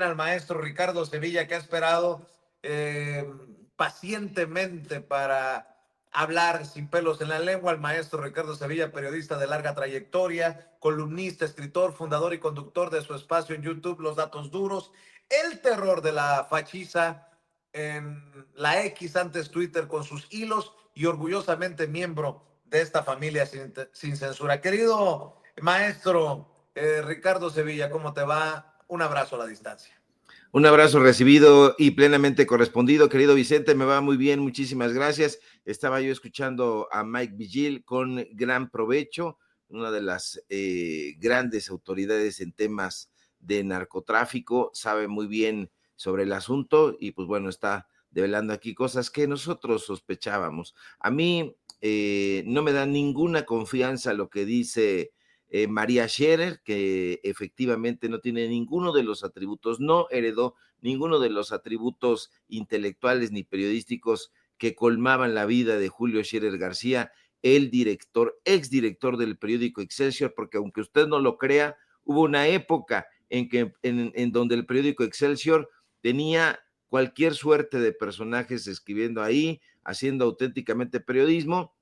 al maestro Ricardo Sevilla, que ha esperado pacientemente para hablar sin pelos en la lengua. El maestro Ricardo Sevilla, periodista de larga trayectoria, columnista, escritor, fundador y conductor de su espacio en YouTube, Los Datos Duros, el terror de la fachiza en la X, antes Twitter, con sus hilos, y orgullosamente miembro de esta familia sin censura. Querido maestro Ricardo Sevilla, ¿cómo te va? Un abrazo a la distancia. Un abrazo recibido y plenamente correspondido, querido Vicente, me va muy bien, muchísimas gracias. Estaba yo escuchando a Mike Vigil con gran provecho, una de las grandes autoridades en temas de narcotráfico, sabe muy bien sobre el asunto y pues bueno, está develando aquí cosas que nosotros sospechábamos. A mí no me da ninguna confianza lo que dice María Scherer, que efectivamente no tiene ninguno de los atributos, no heredó ninguno de los atributos intelectuales ni periodísticos que colmaban la vida de Julio Scherer García, el director, exdirector del periódico Excelsior, porque aunque usted no lo crea, hubo una época en donde el periódico Excelsior tenía cualquier suerte de personajes escribiendo ahí, haciendo auténticamente periodismo.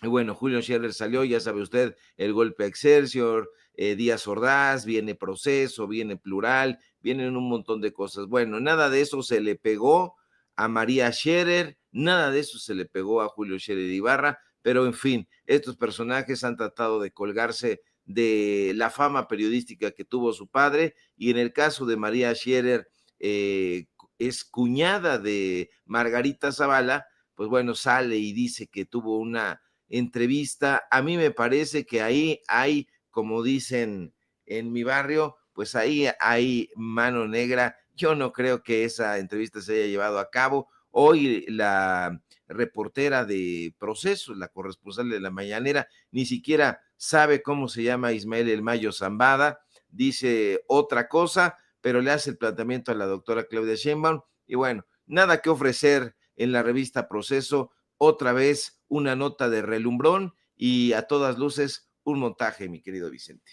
Y bueno, Julio Scherer salió, ya sabe usted, el golpe a Excelsior, Díaz Ordaz, viene Proceso, viene Plural, vienen un montón de cosas. Bueno, nada de eso se le pegó a María Scherer, nada de eso se le pegó a Julio Scherer Ibarra, pero en fin, estos personajes han tratado de colgarse de la fama periodística que tuvo su padre, y en el caso de María Scherer, es cuñada de Margarita Zavala, pues bueno, sale y dice que tuvo una entrevista. A mí me parece que ahí hay, como dicen en mi barrio, pues ahí hay mano negra. Yo no creo que esa entrevista se haya llevado a cabo. Hoy la reportera de Proceso, la corresponsal de la Mañanera, ni siquiera sabe cómo se llama Ismael El Mayo Zambada, dice otra cosa, pero le hace el planteamiento a la doctora Claudia Sheinbaum, y bueno, nada que ofrecer en la revista Proceso, otra vez una nota de relumbrón y a todas luces un montaje, mi querido Vicente.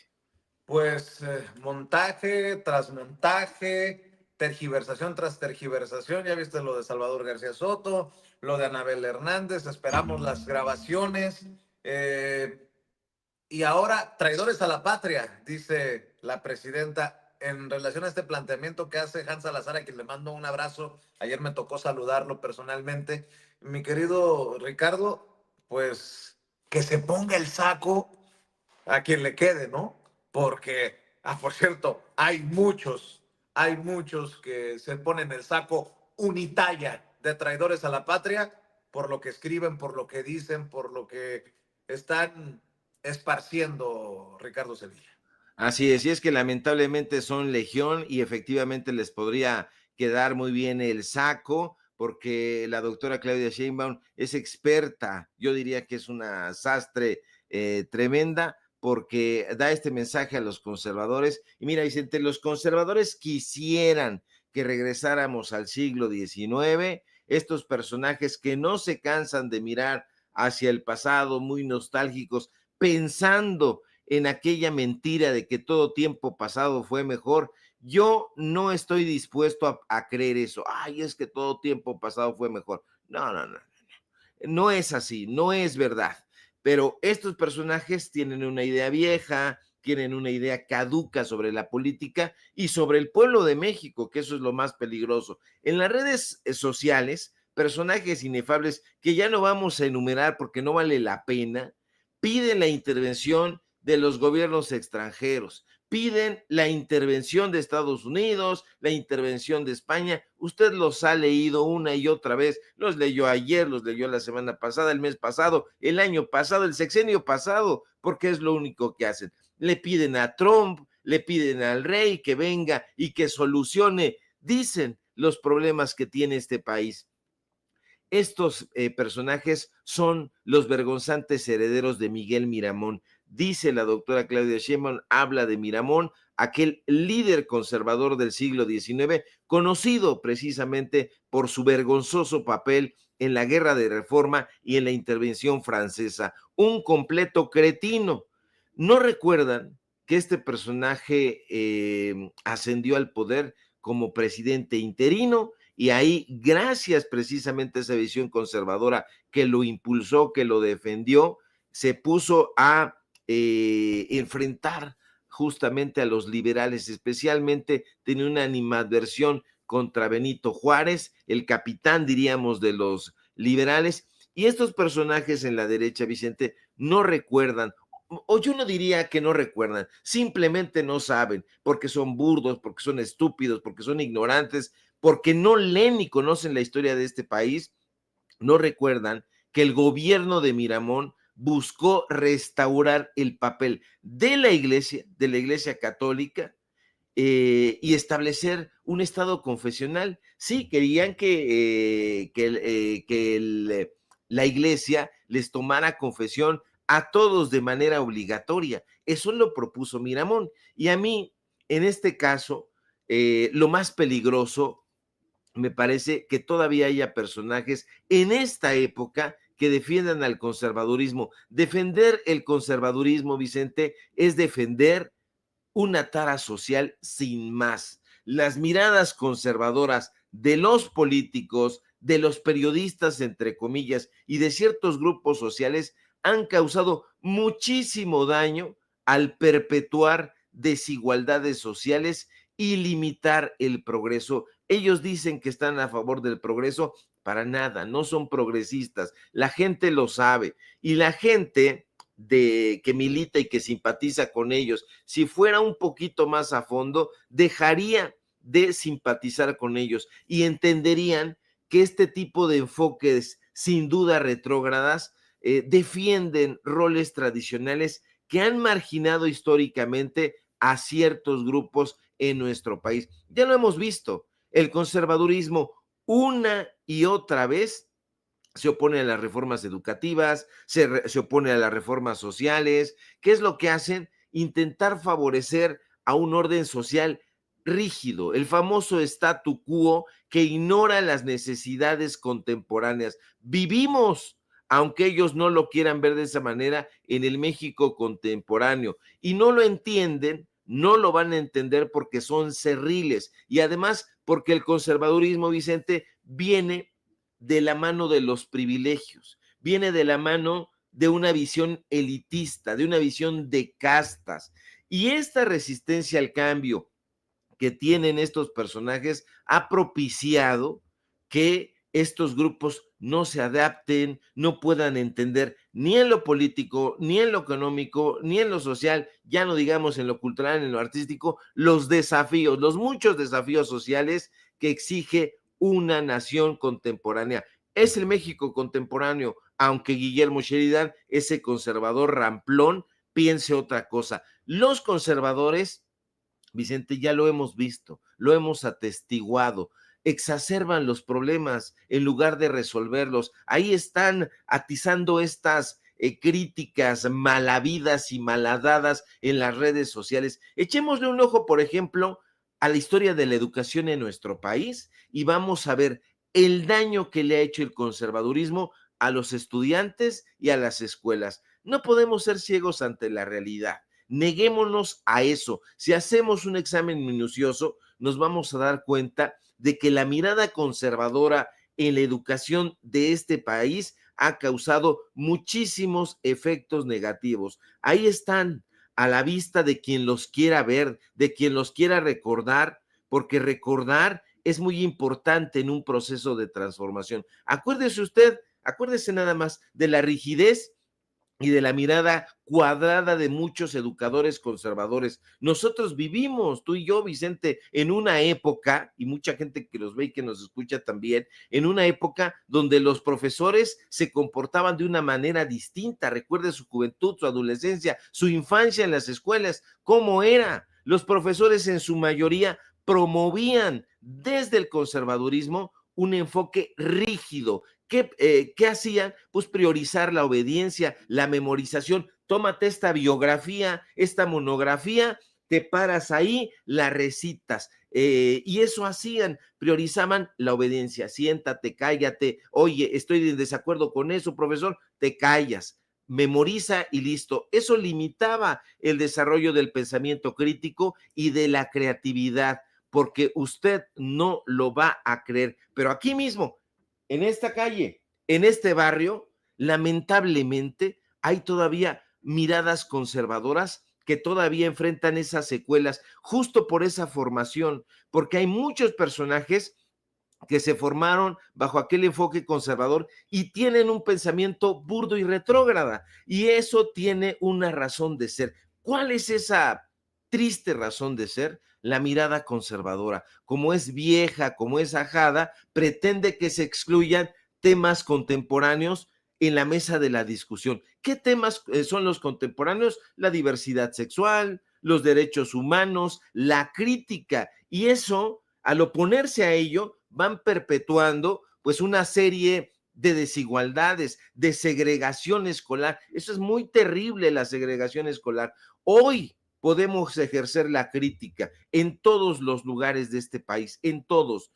Pues montaje tras montaje, tergiversación tras tergiversación. Ya viste lo de Salvador García Soto, lo de Anabel Hernández, esperamos las grabaciones. Y ahora, traidores a la patria, dice la presidenta, en relación a este planteamiento que hace Hans Salazar, a quien le mando un abrazo. Ayer me tocó saludarlo personalmente. Mi querido Ricardo, pues que se ponga el saco a quien le quede, ¿no? Porque, por cierto, hay muchos que se ponen el saco unitalla de traidores a la patria por lo que escriben, por lo que dicen, por lo que están esparciendo, Ricardo Sevilla. Así es, y es que lamentablemente son legión y efectivamente les podría quedar muy bien el saco, porque la doctora Claudia Sheinbaum es experta, yo diría que es una sastre tremenda, porque da este mensaje a los conservadores. Y mira, Vicente, los conservadores quisieran que regresáramos al siglo XIX, estos personajes que no se cansan de mirar hacia el pasado, muy nostálgicos, pensando en aquella mentira de que todo tiempo pasado fue mejor. Yo no estoy dispuesto a creer eso. Ay, es que todo tiempo pasado fue mejor. No, no, no. No es así, no es verdad. Pero estos personajes tienen una idea vieja, tienen una idea caduca sobre la política y sobre el pueblo de México, que eso es lo más peligroso. En las redes sociales, personajes inefables que ya no vamos a enumerar porque no vale la pena, piden la intervención de los gobiernos extranjeros, piden la intervención de Estados Unidos, la intervención de España. Usted los ha leído una y otra vez, los leyó ayer, los leyó la semana pasada, el mes pasado, el año pasado, el sexenio pasado, porque es lo único que hacen. Le piden a Trump, le piden al rey que venga y que solucione, dicen, los problemas que tiene este país. Estos personajes son los vergonzantes herederos de Miguel Miramón. Dice la doctora Claudia Sheinbaum, habla de Miramón, aquel líder conservador del siglo XIX, conocido precisamente por su vergonzoso papel en la Guerra de Reforma y en la intervención francesa. Un completo cretino. ¿No recuerdan que este personaje ascendió al poder como presidente interino, y ahí, gracias precisamente a esa visión conservadora que lo impulsó, que lo defendió, se puso a enfrentar justamente a los liberales, especialmente tenía una animadversión contra Benito Juárez, el capitán, diríamos, de los liberales, y estos personajes en la derecha, Vicente, no recuerdan, o yo no diría que no recuerdan, simplemente no saben, porque son burdos, porque son estúpidos, porque son ignorantes, porque no leen ni conocen la historia de este país, no recuerdan que el gobierno de Miramón buscó restaurar el papel de la Iglesia Católica, y establecer un estado confesional. Sí, querían que la iglesia les tomara confesión a todos de manera obligatoria. Eso lo propuso Miramón. Y a mí, en este caso, lo más peligroso me parece que todavía haya personajes en esta época que defiendan al conservadurismo. Defender el conservadurismo, Vicente, es defender una tara social sin más. Las miradas conservadoras de los políticos, de los periodistas, entre comillas, y de ciertos grupos sociales han causado muchísimo daño al perpetuar desigualdades sociales y limitar el progreso. Ellos dicen que están a favor del progreso, para nada, no son progresistas. La gente lo sabe, y la gente que milita y que simpatiza con ellos, si fuera un poquito más a fondo, dejaría de simpatizar con ellos y entenderían que este tipo de enfoques, sin duda retrógradas, defienden roles tradicionales que han marginado históricamente a ciertos grupos en nuestro país. Ya lo hemos visto, el conservadurismo una y otra vez se opone a las reformas educativas, se opone a las reformas sociales. ¿Qué es lo que hacen? Intentar favorecer a un orden social rígido, el famoso statu quo que ignora las necesidades contemporáneas. Vivimos, aunque ellos no lo quieran ver de esa manera, en el México contemporáneo, y no lo entienden, no lo van a entender porque son cerriles, y además porque el conservadurismo, Vicente, viene de la mano de los privilegios, viene de la mano de una visión elitista, de una visión de castas. Y esta resistencia al cambio que tienen estos personajes ha propiciado que estos grupos no se adapten, no puedan entender ni en lo político, ni en lo económico, ni en lo social, ya no digamos en lo cultural, en lo artístico, los desafíos, los muchos desafíos sociales que exige una nación contemporánea. Es el México contemporáneo, aunque Guillermo Sheridan, ese conservador ramplón, piense otra cosa. Los conservadores, Vicente, ya lo hemos visto, lo hemos atestiguado, exacerban los problemas en lugar de resolverlos. Ahí están atizando estas críticas malavidas y malhadadas en las redes sociales. Echémosle un ojo, por ejemplo, a la historia de la educación en nuestro país y vamos a ver el daño que le ha hecho el conservadurismo a los estudiantes y a las escuelas. No podemos ser ciegos ante la realidad. Neguémonos a eso. Si hacemos un examen minucioso, nos vamos a dar cuenta de que la mirada conservadora en la educación de este país ha causado muchísimos efectos negativos. Ahí están, a la vista de quien los quiera ver, de quien los quiera recordar, porque recordar es muy importante en un proceso de transformación. Acuérdese nada más de la rigidez y de la mirada cuadrada de muchos educadores conservadores. Nosotros vivimos, tú y yo, Vicente, en una época, y mucha gente que nos ve y que nos escucha también, en una época donde los profesores se comportaban de una manera distinta. Recuerde su juventud, su adolescencia, su infancia en las escuelas, cómo era. Los profesores en su mayoría promovían desde el conservadurismo un enfoque rígido. ¿Qué hacían? Pues priorizar la obediencia, la memorización. Tómate esta biografía, esta monografía, te paras ahí, la recitas. Y eso hacían, priorizaban la obediencia. Siéntate, cállate. Oye, estoy en desacuerdo con eso, profesor, te callas. Memoriza y listo. Eso limitaba el desarrollo del pensamiento crítico y de la creatividad. porque usted no lo va a creer. Pero aquí mismo, en esta calle, en este barrio, lamentablemente hay todavía miradas conservadoras que todavía enfrentan esas secuelas, justo por esa formación, porque hay muchos personajes que se formaron bajo aquel enfoque conservador y tienen un pensamiento burdo y retrógrada, y eso tiene una razón de ser. ¿Cuál es esa triste razón de ser? La mirada conservadora, como es vieja, como es ajada, pretende que se excluyan temas contemporáneos en la mesa de la discusión. ¿Qué temas son los contemporáneos? La diversidad sexual, los derechos humanos, la crítica, y eso, al oponerse a ello, van perpetuando pues una serie de desigualdades, de segregación escolar. Eso es muy terrible, la segregación escolar. Hoy podemos ejercer la crítica en todos los lugares de este país, en todos,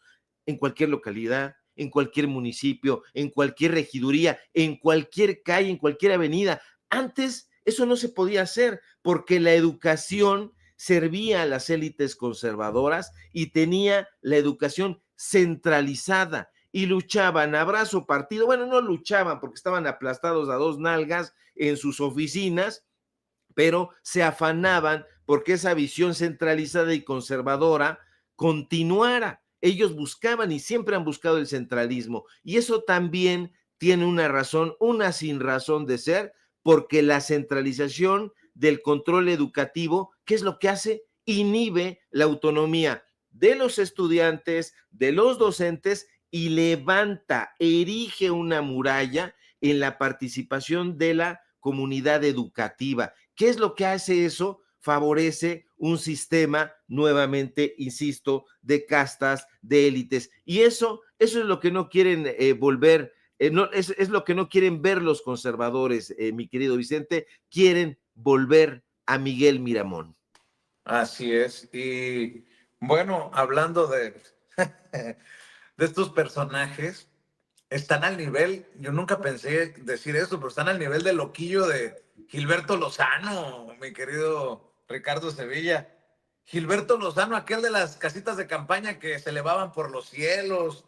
en cualquier localidad, en cualquier municipio, en cualquier regiduría, en cualquier calle, en cualquier avenida. Antes eso no se podía hacer porque la educación servía a las élites conservadoras y tenía la educación centralizada y luchaban a brazo partido. Bueno, no luchaban porque estaban aplastados a dos nalgas en sus oficinas, pero se afanaban porque esa visión centralizada y conservadora continuara. Ellos buscaban y siempre han buscado el centralismo, y eso también tiene una razón, una sin razón de ser, porque la centralización del control educativo, ¿qué es lo que hace? Inhibe la autonomía de los estudiantes, de los docentes, y levanta, erige una muralla en la participación de la comunidad educativa. ¿Qué es lo que hace eso? Favorece un sistema, nuevamente, insisto, de castas, de élites. Y eso es lo que no quieren volver, no, es lo que no quieren ver los conservadores, mi querido Vicente. Quieren volver a Miguel Miramón. Así es. Y bueno, hablando de estos personajes, están al nivel, yo nunca pensé decir eso, pero están al nivel del loquillo de Gilberto Lozano, mi querido Ricardo Sevilla. Gilberto Lozano, aquel de las casitas de campaña que se elevaban por los cielos,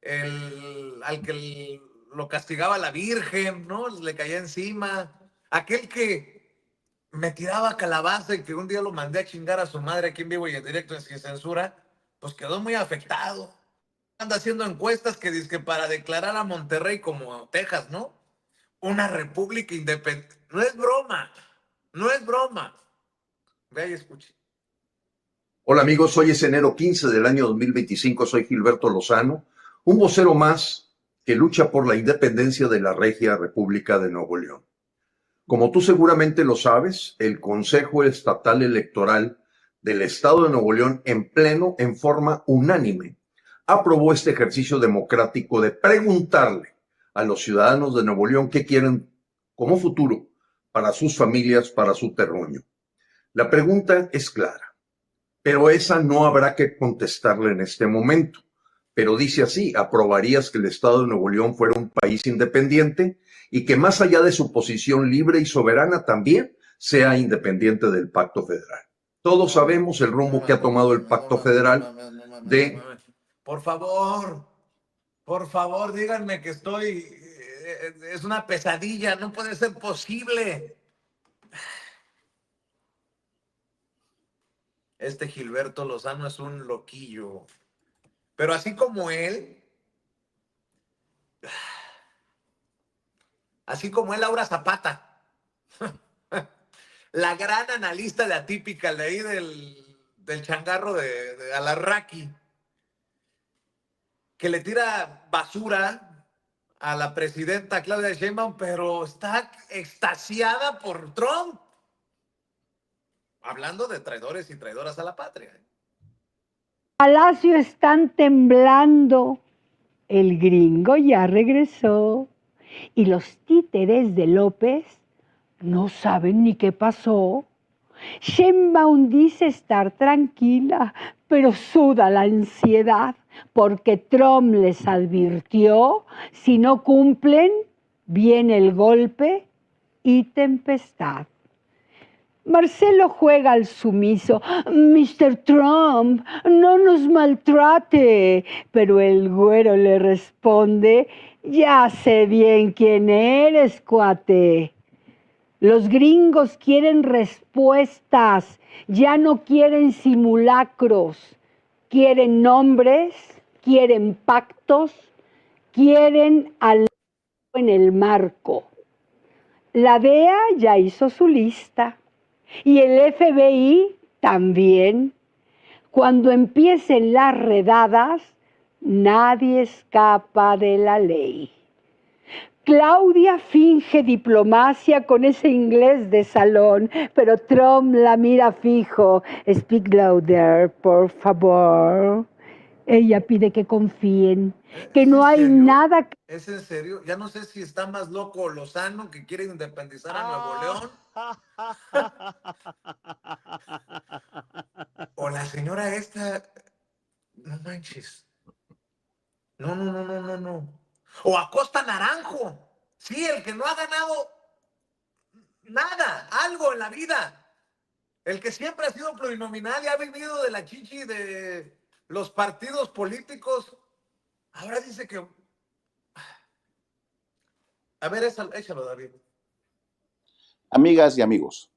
al que lo castigaba la Virgen, ¿no? Le caía encima. Aquel que me tiraba calabaza y que un día lo mandé a chingar a su madre aquí en vivo y en directo sin censura, pues quedó muy afectado. Anda haciendo encuestas que dice que para declarar a Monterrey como Texas, ¿no? Una república independiente. No es broma, no es broma. Vea y escuche. Hola amigos, hoy es enero 15 del año 2025, soy Gilberto Lozano, un vocero más que lucha por la independencia de la Regia República de Nuevo León. Como tú seguramente lo sabes, el Consejo Estatal Electoral del Estado de Nuevo León, en pleno, en forma unánime, aprobó este ejercicio democrático de preguntarle a los ciudadanos de Nuevo León qué quieren como futuro para sus familias, para su terruño. La pregunta es clara, pero esa no habrá que contestarle en este momento. Pero dice así: ¿aprobarías que el Estado de Nuevo León fuera un país independiente y que más allá de su posición libre y soberana también sea independiente del Pacto Federal? Todos sabemos el rumbo que ha tomado el Pacto Federal de... Por favor, díganme que estoy... es una pesadilla, no puede ser posible. Este Gilberto Lozano es un loquillo. Pero así como él, Laura Zapata, la gran analista de Atypical de ahí del changarro de Alarraqui, que le tira basura a la presidenta Claudia Sheinbaum, pero está extasiada por Trump. Hablando de traidores y traidoras a la patria. Palacio están temblando. El gringo ya regresó. Y los títeres de López no saben ni qué pasó. Sheinbaum dice estar tranquila, pero suda la ansiedad porque Trump les advirtió: si no cumplen, viene el golpe y tempestad. Marcelo juega al sumiso. Mr. Trump, no nos maltrate. Pero el güero le responde, ya sé bien quién eres, cuate. Los gringos quieren respuestas, ya no quieren simulacros. Quieren nombres, quieren pactos, quieren al en el marco. La DEA ya hizo su lista y el FBI también. Cuando empiecen las redadas, nadie escapa de la ley. Claudia finge diplomacia con ese inglés de salón, pero Trump la mira fijo. Speak louder, por favor. Ella pide que confíen, que ¿Es no en hay serio? nada que... ¿Es en serio? Ya no sé si está más loco Lozano, que quiere independizar a Nuevo León, o la señora esta. No manches. No, no, no, no, no, no. O Acosta Naranjo. Sí, el que no ha ganado nada, algo en la vida. El que siempre ha sido plurinominal y ha vivido de la chichi de los partidos políticos. Ahora dice que... A ver, échalo, David. Amigas y amigos,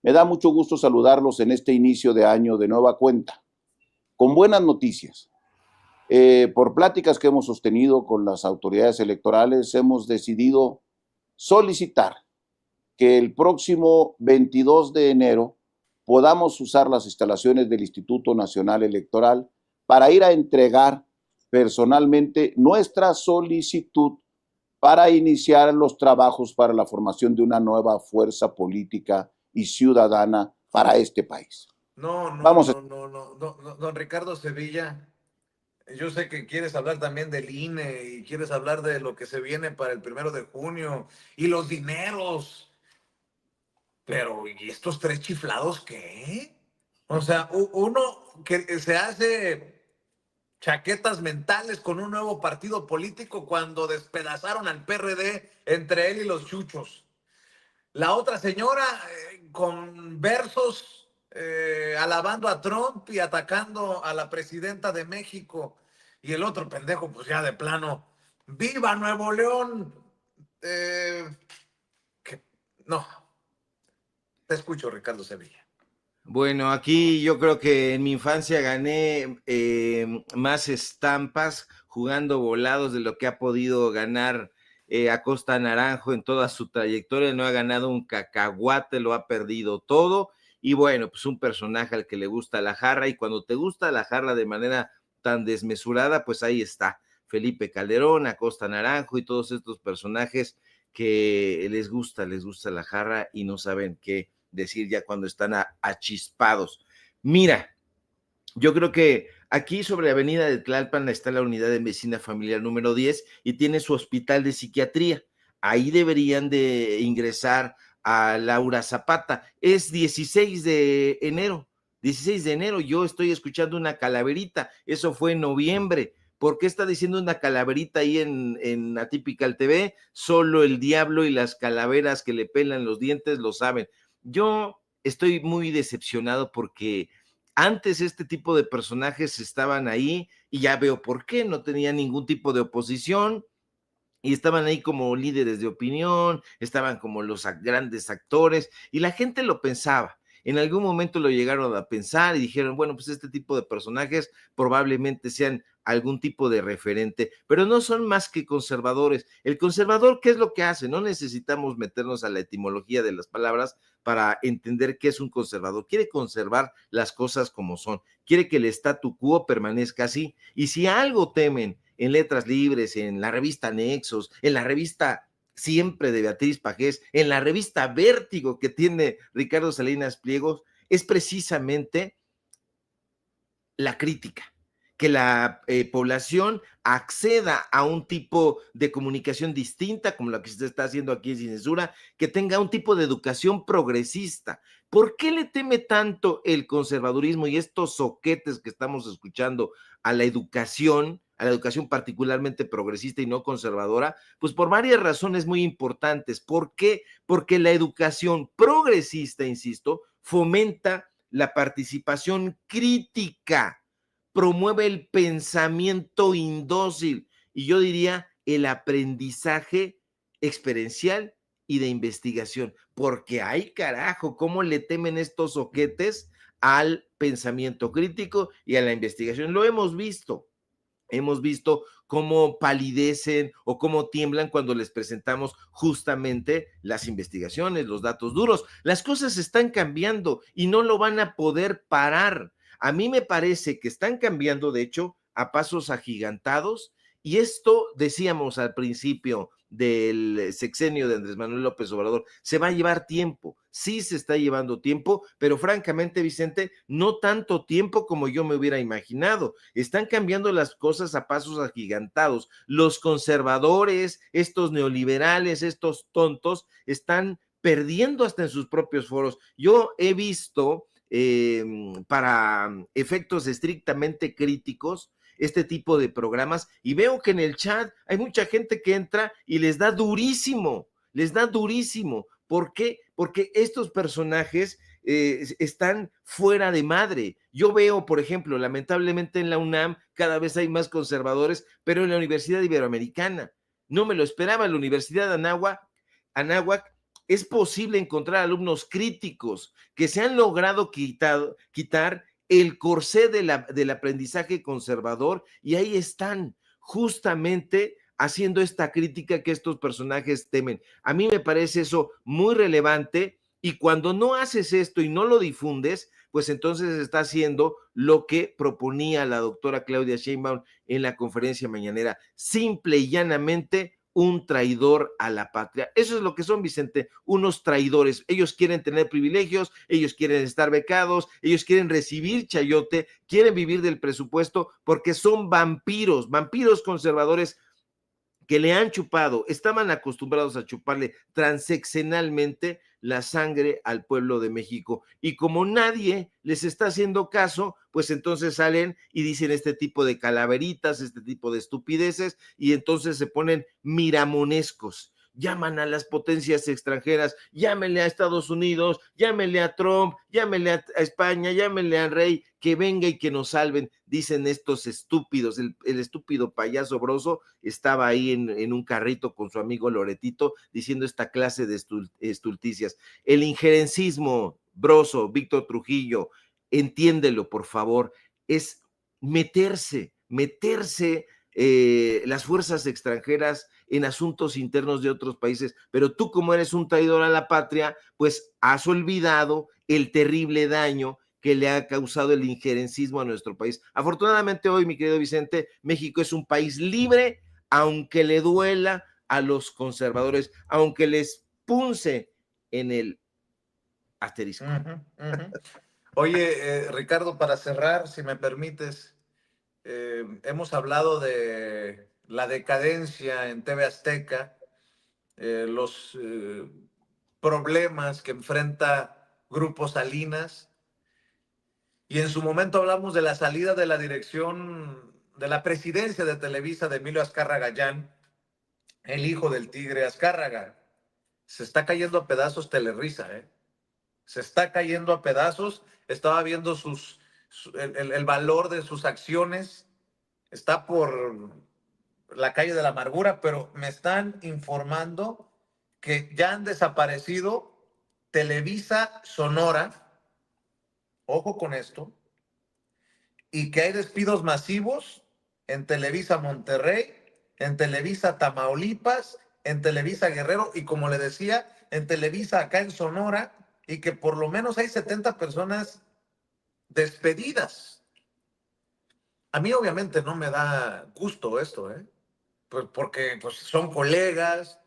me da mucho gusto saludarlos en este inicio de año de nueva cuenta, con buenas noticias. Por pláticas que hemos sostenido con las autoridades electorales, hemos decidido solicitar que el próximo 22 de enero podamos usar las instalaciones del Instituto Nacional Electoral para ir a entregar personalmente nuestra solicitud para iniciar los trabajos para la formación de una nueva fuerza política y ciudadana para este país. No, no, Vamos no, no, no, no, no, don Ricardo Sevilla. Yo sé que quieres hablar también del INE y quieres hablar de lo que se viene para el 1 de junio y los dineros. Pero, ¿y estos tres chiflados qué? O sea, uno que se hace chaquetas mentales con un nuevo partido político cuando despedazaron al PRD entre él y los chuchos. La otra señora con versos alabando a Trump y atacando a la presidenta de México. Y el otro pendejo, pues ya de plano, ¡viva Nuevo León! No, te escucho, Ricardo Sevilla. Bueno, aquí yo creo que en mi infancia gané más estampas jugando volados de lo que ha podido ganar Acosta Naranjo en toda su trayectoria. No ha ganado un cacahuate, lo ha perdido todo. Y bueno, pues un personaje al que le gusta la jarra, y cuando te gusta la jarra de manera tan desmesurada, pues ahí está Felipe Calderón, Acosta Naranjo y todos estos personajes que les gusta la jarra y no saben qué decir ya cuando están achispados. Mira, yo creo que aquí sobre Avenida de Tlalpan está la unidad de medicina familiar número 10 y tiene su hospital de psiquiatría. Ahí deberían de ingresar a Laura Zapata. Es 16 de enero. 16 de enero, yo estoy escuchando una calaverita. Eso fue en noviembre. ¿Por qué está diciendo una calaverita ahí en Atypical TV? Solo el diablo y las calaveras que le pelan los dientes lo saben. Yo estoy muy decepcionado porque antes este tipo de personajes estaban ahí y ya veo por qué, no tenían ningún tipo de oposición y estaban ahí como líderes de opinión, estaban como los grandes actores y la gente lo pensaba. En algún momento lo llegaron a pensar y dijeron, bueno, pues este tipo de personajes probablemente sean algún tipo de referente, pero no son más que conservadores. El conservador, ¿qué es lo que hace? No necesitamos meternos a la etimología de las palabras para entender qué es un conservador. Quiere conservar las cosas como son, quiere que el statu quo permanezca así. Y si algo temen en Letras Libres, en la revista Nexos, en la revista Siempre de Beatriz Pajés, en la revista Vértigo que tiene Ricardo Salinas Pliegos, es precisamente la crítica, que la población acceda a un tipo de comunicación distinta, como la que se está haciendo aquí Sin Censura, que tenga un tipo de educación progresista. ¿Por qué le teme tanto el conservadurismo y estos soquetes que estamos escuchando a la educación, a la educación particularmente progresista y no conservadora, pues por varias razones muy importantes. ¿Por qué? Porque la educación progresista, insisto, fomenta la participación crítica, promueve el pensamiento indócil y yo diría el aprendizaje experiencial y de investigación, porque ay carajo, cómo le temen estos oquetes al pensamiento crítico y a la investigación. Lo hemos visto cómo palidecen o cómo tiemblan cuando les presentamos justamente las investigaciones, los datos duros. Las cosas están cambiando y no lo van a poder parar. A mí me parece que están cambiando, de hecho, a pasos agigantados, y esto decíamos al principio del sexenio de Andrés Manuel López Obrador, se va a llevar tiempo, sí se está llevando tiempo, pero francamente, Vicente, no tanto tiempo como yo me hubiera imaginado. Están cambiando las cosas a pasos agigantados. Los conservadores, estos neoliberales, estos tontos, están perdiendo hasta en sus propios foros. Yo he visto para efectos estrictamente críticos este tipo de programas y veo que en el chat hay mucha gente que entra y les da durísimo, les da durísimo. ¿Por qué? Porque estos personajes están fuera de madre. Yo veo, por ejemplo, lamentablemente en la UNAM cada vez hay más conservadores, pero en la Universidad Iberoamericana no me lo esperaba. En la Universidad de Anáhuac es posible encontrar alumnos críticos que se han logrado quitar el corsé del aprendizaje conservador y ahí están justamente haciendo esta crítica que estos personajes temen. A mí me parece eso muy relevante y cuando no haces esto y no lo difundes, pues entonces está haciendo lo que proponía la doctora Claudia Sheinbaum en la conferencia mañanera, simple y llanamente un traidor a la patria. Eso es lo que son, Vicente, unos traidores. Ellos quieren tener privilegios, ellos quieren estar becados, ellos quieren recibir chayote, quieren vivir del presupuesto porque son vampiros conservadores que le han chupado, estaban acostumbrados a chuparle transeccionalmente la sangre al pueblo de México. Y como nadie les está haciendo caso, pues entonces salen y dicen este tipo de calaveritas, este tipo de estupideces, y entonces se ponen miramonescos. Llaman a las potencias extranjeras, llámenle a Estados Unidos, llámenle a Trump, llámenle a España, llámenle al rey, que venga y que nos salven, dicen estos estúpidos. El estúpido payaso Broso estaba ahí en un carrito con su amigo Loretito diciendo esta clase de estulticias. El injerencismo, Broso, Víctor Trujillo, entiéndelo por favor, es meterse las fuerzas extranjeras en asuntos internos de otros países, pero tú como eres un traidor a la patria, pues has olvidado el terrible daño que le ha causado el injerencismo a nuestro país. Afortunadamente hoy, mi querido Vicente, México es un país libre, aunque le duela a los conservadores, aunque les punce en el asterisco. Oye, Ricardo, para cerrar, si me permites, hemos hablado de la decadencia en TV Azteca, los problemas que enfrenta Grupo Salinas, y en su momento hablamos de la salida de la dirección de la presidencia de Televisa de Emilio Azcárraga Gallán, el hijo del Tigre Azcárraga. Se está cayendo a pedazos Telerisa, ¿eh? Se está cayendo a pedazos. Estaba viendo el valor de sus acciones. Está por la calle de la amargura, pero me están informando que ya han desaparecido Televisa Sonora, ojo con esto, y que hay despidos masivos en Televisa Monterrey, en Televisa Tamaulipas, en Televisa Guerrero y, como le decía, en Televisa acá en Sonora, y que por lo menos hay 70 personas despedidas. A mí obviamente no me da gusto esto, ¿eh? Pues porque pues, son colegas,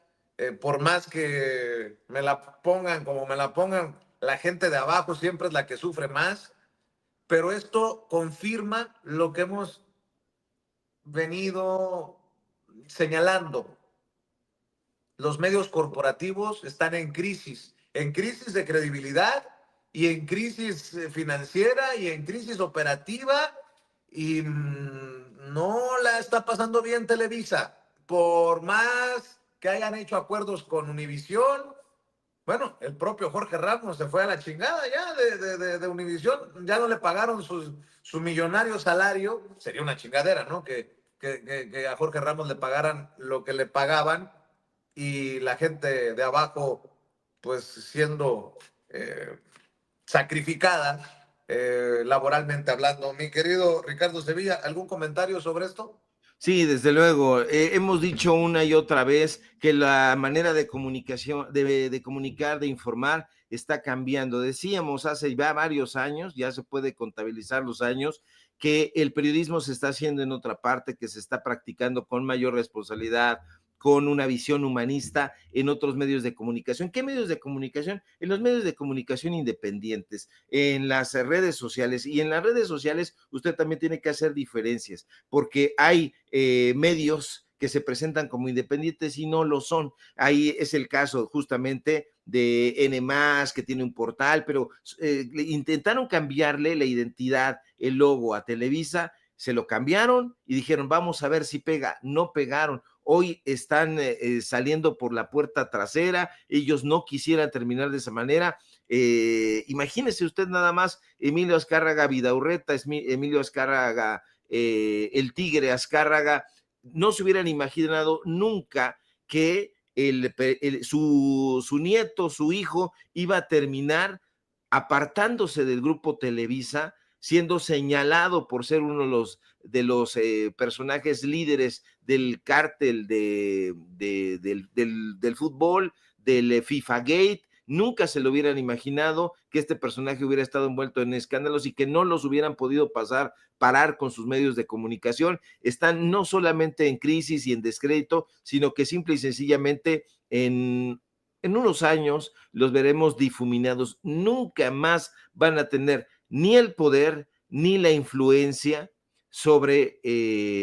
por más que me la pongan como me la pongan, la gente de abajo siempre es la que sufre más, pero esto confirma lo que hemos venido señalando. Los medios corporativos están en crisis de credibilidad y en crisis financiera y en crisis operativa, y no la la está pasando bien Televisa. Por más que hayan hecho acuerdos con Univisión, bueno, el propio Jorge Ramos se fue a la chingada ya de Univisión, ya no le pagaron su millonario salario, sería una chingadera, ¿no? Que a Jorge Ramos le pagaran lo que le pagaban y la gente de abajo, pues siendo sacrificada laboralmente hablando. Mi querido Ricardo Sevilla, ¿algún comentario sobre esto? Sí, desde luego. Hemos dicho una y otra vez que la manera de comunicación, de comunicar, de informar, está cambiando. Decíamos hace ya varios años, ya se puede contabilizar los años, que el periodismo se está haciendo en otra parte, que se está practicando con mayor responsabilidad, con una visión humanista en otros medios de comunicación. ¿Qué medios de comunicación? En los medios de comunicación independientes, en las redes sociales. Y en las redes sociales usted también tiene que hacer diferencias, porque hay medios que se presentan como independientes y no lo son. Ahí es el caso justamente de N+, que tiene un portal, pero intentaron cambiarle la identidad, el logo a Televisa, se lo cambiaron y dijeron, vamos a ver si pega. No pegaron. Hoy están saliendo por la puerta trasera, ellos no quisieran terminar de esa manera. Imagínese usted nada más, Emilio Azcárraga Vidaurreta, Emilio Azcárraga, el Tigre Azcárraga, no se hubieran imaginado nunca que su nieto, su hijo, iba a terminar apartándose del grupo Televisa, siendo señalado por ser uno de los personajes líderes del cártel del fútbol, del FIFA Gate. Nunca se lo hubieran imaginado que este personaje hubiera estado envuelto en escándalos y que no los hubieran podido parar con sus medios de comunicación. Están no solamente en crisis y en descrédito, sino que simple y sencillamente en unos años los veremos difuminados. Nunca más van a tener ni el poder ni la influencia sobre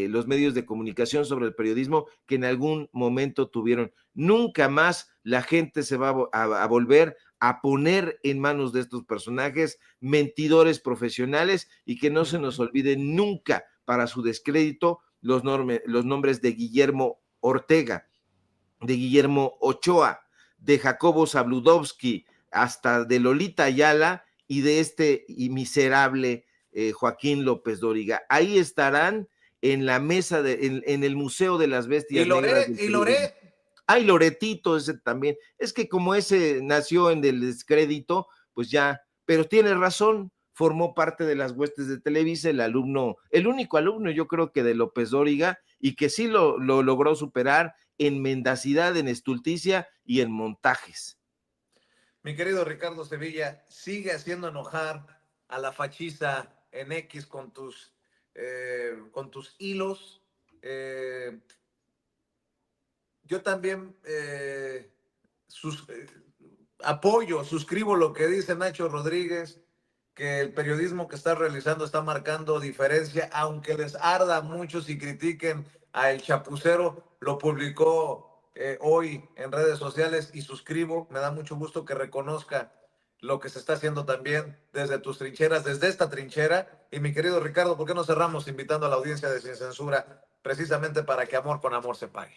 los medios de comunicación, sobre el periodismo que en algún momento tuvieron. Nunca más la gente se va a volver a poner en manos de estos personajes mentidores profesionales, y que no se nos olvide nunca, para su descrédito, los nombres de Guillermo Ortega, de Guillermo Ochoa, de Jacobo Zabludovsky, hasta de Lolita Ayala y de este miserable Joaquín López Dóriga. Ahí estarán en la mesa, en el Museo de las Bestias Negras. Y Loret. Ay, Loretito, ese también. Es que como ese nació en el descrédito, pues ya, pero tiene razón, formó parte de las huestes de Televisa, el único alumno, yo creo que de López Dóriga, y que sí lo logró superar en mendacidad, en estulticia y en montajes. Mi querido Ricardo Sevilla, sigue haciendo enojar a la fachiza en X con tus hilos. Yo también apoyo, suscribo lo que dice Nacho Rodríguez, que el periodismo que está realizando está marcando diferencia, aunque les arda a muchos y critiquen a El Chapucero. Lo publicó hoy en redes sociales y suscribo. Me da mucho gusto que reconozca lo que se está haciendo también desde tus trincheras, desde esta trinchera. Y mi querido Ricardo, ¿por qué no cerramos invitando a la audiencia de Sin Censura, precisamente para que amor con amor se pague?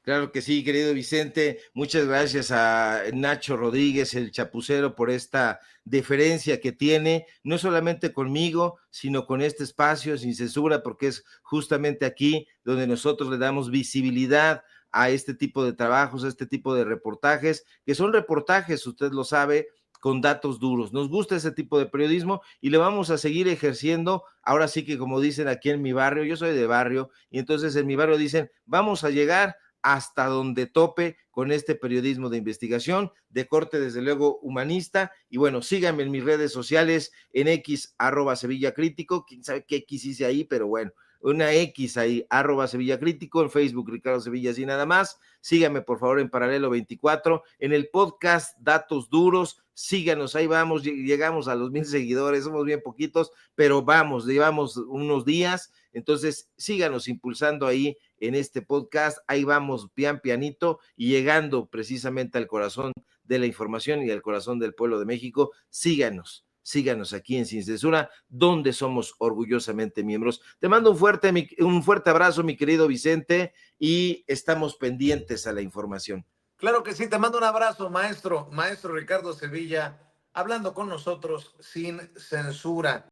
Claro que sí, querido Vicente. Muchas gracias a Nacho Rodríguez, el Chapucero, por esta deferencia que tiene, no solamente conmigo, sino con este espacio Sin Censura, porque es justamente aquí donde nosotros le damos visibilidad a este tipo de trabajos, a este tipo de reportajes, que son reportajes, usted lo sabe, con datos duros. Nos gusta ese tipo de periodismo y lo vamos a seguir ejerciendo. Ahora sí que, como dicen aquí en mi barrio, yo soy de barrio, y entonces en mi barrio dicen, vamos a llegar hasta donde tope con este periodismo de investigación, de corte desde luego humanista. Y bueno, síganme en mis redes sociales, en X, @Sevilla Crítico, quién sabe qué X hice ahí, pero bueno, una X ahí, @Sevilla Crítico, en Facebook Ricardo Sevilla, y nada más. Síganme por favor en Paralelo 24, en el podcast Datos Duros, síganos, ahí vamos, llegamos a los 1000 seguidores, somos bien poquitos, pero vamos, llevamos unos días, entonces síganos impulsando ahí en este podcast, ahí vamos pian pianito y llegando precisamente al corazón de la información y al corazón del pueblo de México. Síganos, síganos aquí en Sin Censura, donde somos orgullosamente miembros. Te mando un fuerte abrazo, mi querido Vicente, y estamos pendientes a la información. Claro que sí, te mando un abrazo, maestro Ricardo Sevilla, hablando con nosotros sin censura.